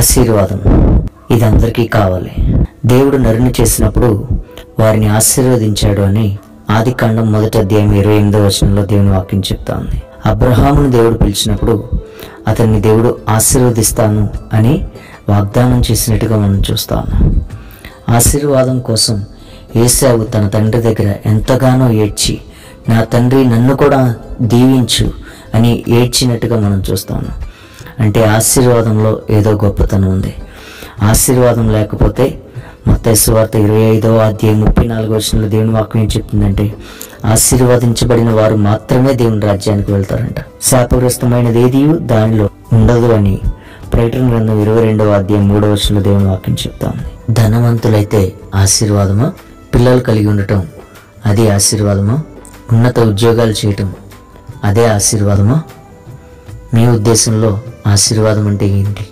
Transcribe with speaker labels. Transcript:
Speaker 1: ఆశీర్వాదం ఇది అందరికీ కావాలి. దేవుడు నరుని చేసినప్పుడు వారిని ఆశీర్వదించాడు అని ఆదికాండం 1:28 దేవుని వాక్యం చెప్తా ఉంది. అబ్రహామును దేవుడు పిలిచినప్పుడు అతన్ని దేవుడు ఆశీర్వదిస్తాను అని వాగ్దానం చేసినట్టుగా మనం చూస్తాము. ఆశీర్వాదం కోసం ఏశావు తన తండ్రి దగ్గర ఎంతగానో ఏడ్చి, నా తండ్రి నన్ను కూడా దీవించు అని ఏడ్చినట్టుగా మనం చూస్తాము. అంటే ఆశీర్వాదంలో ఏదో గొప్పతనం ఉంది. ఆశీర్వాదం లేకపోతే మత్తయి సువార్త 25:34 దేవుని వాక్యం ఏం చెప్తుందంటే, ఆశీర్వదించబడిన వారు మాత్రమే దేవుని రాజ్యానికి వెళ్తారంట. శాపగ్రస్తమైనది ఏది దానిలో ఉండదు అని ప్రకటన గ్రంథం 22:3 దేవుని వాక్యం చెప్తా ఉంది. ధనవంతులైతే ఆశీర్వాదమా? పిల్లలు కలిగి ఉండటం అది ఆశీర్వాదమా? ఉన్నత ఉద్యోగాలు చేయటం అదే ఆశీర్వాదమా? మీ ఉద్దేశంలో ఆశీర్వాదం అంటే ఏంటి?